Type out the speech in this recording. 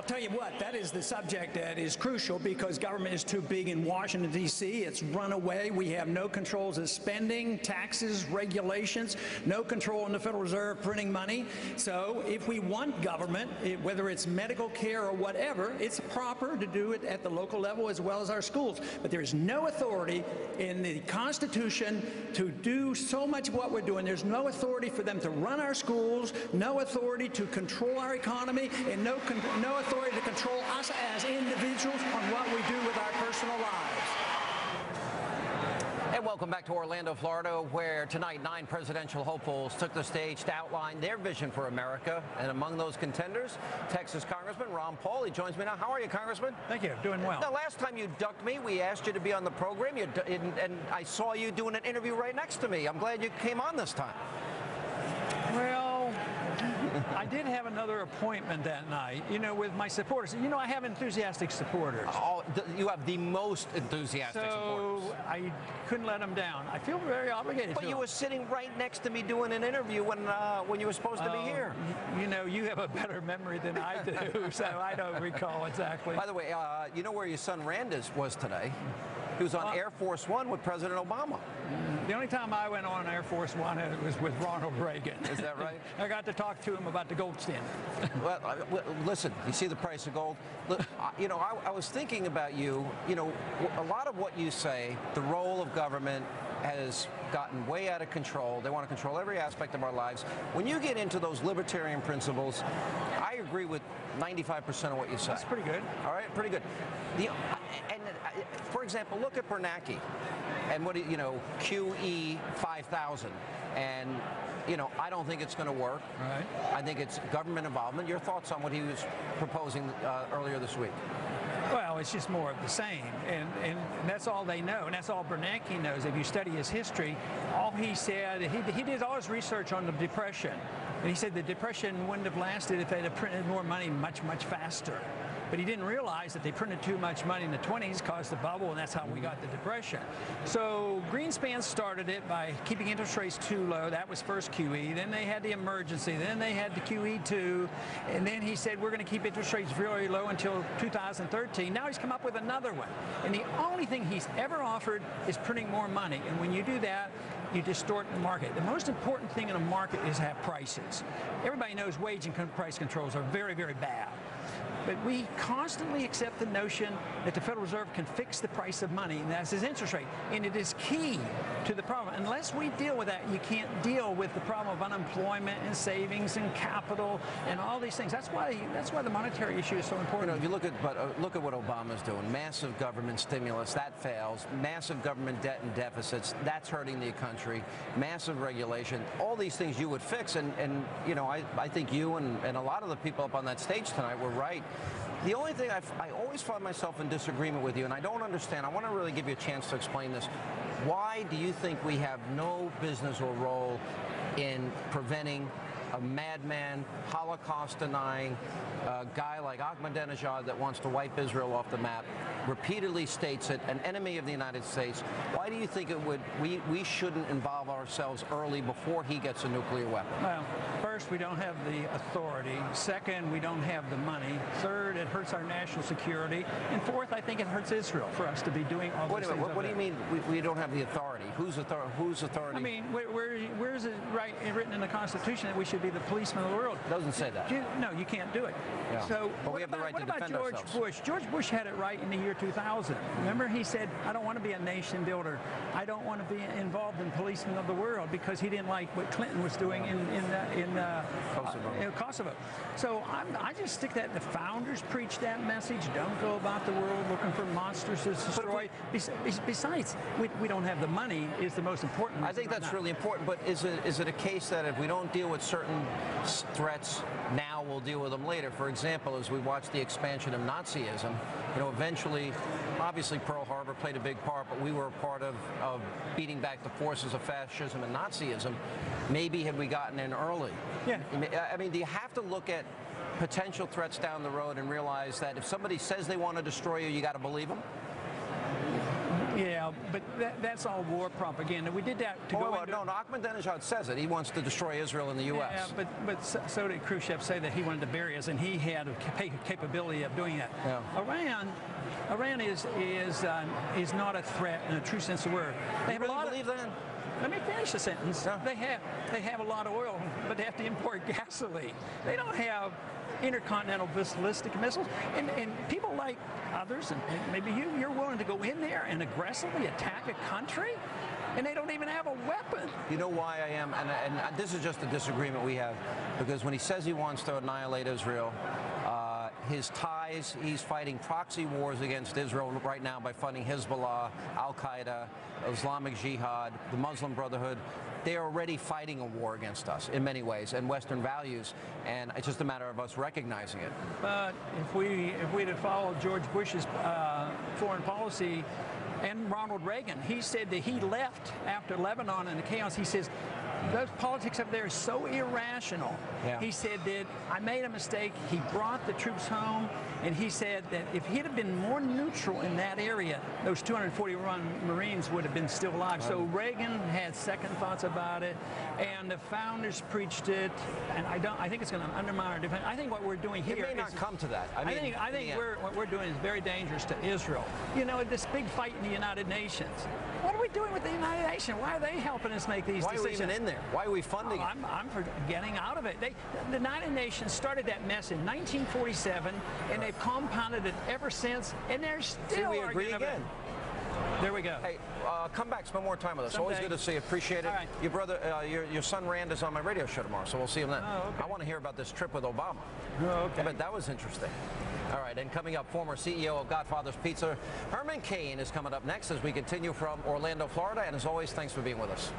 tell you what, that is the subject that is crucial because government is too big in Washington, D.C. It's run away. We have no controls of spending, taxes, regulations, no control in the Federal Reserve printing money. So if we want government, whether it's medical care or whatever, it's proper to do it at the local level as well as our schools. But there is no authority in the Constitution to do so much of what we're doing. There's no authority for them to run our schools, no authority to control our economy, and no authority to control us as individuals on what we do with our personal lives. And welcome back to Orlando, Florida, where tonight 9 presidential hopefuls took the stage to outline their vision for America. And among those contenders, Texas Congressman Ron Paul. He joins me now. How are you, Congressman? Thank you. Doing well. The last time you ducked me, we asked you to be on the program, and I saw you doing an interview right next to me. I'm glad you came on this time. Well, I did have another appointment that night, you know, with my supporters. You know, I have enthusiastic supporters. Oh, you have the most enthusiastic supporters. So I couldn't let them down. I feel very obligated to But you were sitting right next to me doing an interview when you were supposed to be here. You know, you have a better memory than I do, so I don't recall exactly. By the way, you know where your son Randis was today? He was on Air Force One with President Obama. The only time I went on Air Force One was with Ronald Reagan. Is that right? I got to talk to him about the gold standard. Well, listen, you see the price of gold? Look, you know, I was thinking about you. You know, a lot of what you say, the role of government has gotten way out of control. They want to control every aspect of our lives. When you get into those libertarian principles, I agree with 95% of what you say. That's pretty good. All right, pretty good. For example, look at Bernanke and what, you know, QE 5000. And, you know, I don't think it's going to work. Right. I think it's government involvement. Your thoughts on what he was proposing earlier this week? Well, it's just more of the same, and that's all they know, and that's all Bernanke knows. If you study his history, all he said, he did all his research on the Depression, and he said the Depression wouldn't have lasted if they'd have printed more money much, much faster. But he didn't realize that they printed too much money in the 20s, caused the bubble, and that's how we got the Depression. So Greenspan started it by keeping interest rates too low. That was first QE. Then they had the emergency. Then they had the QE2. And then he said, we're going to keep interest rates very low until 2013. Now he's come up with another one. And the only thing he's ever offered is printing more money. And when you do that, you distort the market. The most important thing in a market is to have prices. Everybody knows wage and price controls are very, very bad. But we constantly accept the notion that the Federal Reserve can fix the price of money, and that's his interest rate. And it is key to the problem. Unless we deal with that, you can't deal with the problem of unemployment and savings and capital and all these things. That's why the monetary issue is so important. You know, if you look at what Obama's doing, massive government stimulus, that fails. Massive government debt and deficits, that's hurting the country. Massive regulation, all these things you would fix. And you know, I think you and a lot of the people up on that stage tonight were right. The only thing I always find myself in disagreement with you, and I don't understand, I want to really give you a chance to explain this. Why do you think we have no business or role in preventing a madman, Holocaust-denying guy like Ahmadinejad that wants to wipe Israel off the map, repeatedly states it, an enemy of the United States? Why do you think we shouldn't involve ourselves early before he gets a nuclear weapon? Well, first, we don't have the authority. Second, we don't have the money. Third, it hurts our national security. And fourth, I think it hurts Israel for us to be doing all those things. What do you mean we don't have the authority? Whose authority? I mean, where is it written in the Constitution that we should be the policeman of the world? It doesn't say that. No, you can't do it. Yeah. So but we have the right to defend ourselves. What about George Bush? George Bush had it right in the year 2000. Remember, he said, I don't want to be a nation builder. I don't want to be involved in policemen of the world, because he didn't like what Clinton was doing in Kosovo. So I just stick that. The founders preached that message. Don't go about the world looking for monsters to destroy. Besides, we don't have the money is the most important. I think that's really important. But is it a case that if we don't deal with certain threats now, we'll deal with them later? For example, as we watch the expansion of Nazism, you know, eventually, obviously Pearl Harbor played a big part, but we were a part of beating back the forces of fascism and Nazism. Maybe had we gotten in early? Yeah. I mean, do you have to look at potential threats down the road and realize that if somebody says they want to destroy you, you got to believe them? Yeah, but that's all war propaganda. We did that to go into... No, Ahmadinejad says it. He wants to destroy Israel in the U.S. Yeah, but so did Khrushchev say that he wanted to bury us, and he had a capability of doing that. Yeah. Iran is not a threat in a true sense of the word. They You really believe that? Let me finish the sentence. Yeah. They have a lot of oil, but they have to import gasoline. They don't have intercontinental ballistic missiles, and people like others, and maybe you're willing to go in there and aggressively attack a country, and they don't even have a weapon. You know why I am, and this is just a disagreement we have, because when he says he wants to annihilate Israel, his ties, he's fighting proxy wars against Israel right now by funding Hezbollah, Al-Qaeda, Islamic Jihad, the Muslim Brotherhood. They are already fighting a war against us in many ways and Western values, and it's just a matter of us recognizing it. But if we'd have followed George Bush's foreign policy and Ronald Reagan, he said that he left after Lebanon and the chaos. He says, those politics up there is so irrational. Yeah. He said that I made a mistake. He brought the troops home, and he said that if he'd have been more neutral in that area, those 241 Marines would have been still alive. So Reagan had second thoughts about it, and the founders preached it. And I think it's going to undermine our defense. I think what we're doing here it may not come to that. I think what we're doing is very dangerous to Israel. You know, this big fight in the United Nations. What are we doing with the United Nations? Why are they helping us make these decisions? Why are we even in there? Why are we funding it? I'm for getting out of it. The United Nations started that mess in 1947, and they've compounded it ever since, and they're still we agree again. There we go. Hey, come back, spend more time with us. Someday. Always good to see you. Appreciate it. All right. Your brother, your son Rand is on my radio show tomorrow, so we'll see him then. Oh, okay. I want to hear about this trip with Obama. Oh, okay. I bet that was interesting. All right, and coming up, former CEO of Godfather's Pizza, Herman Cain, is coming up next as we continue from Orlando, Florida. And as always, thanks for being with us.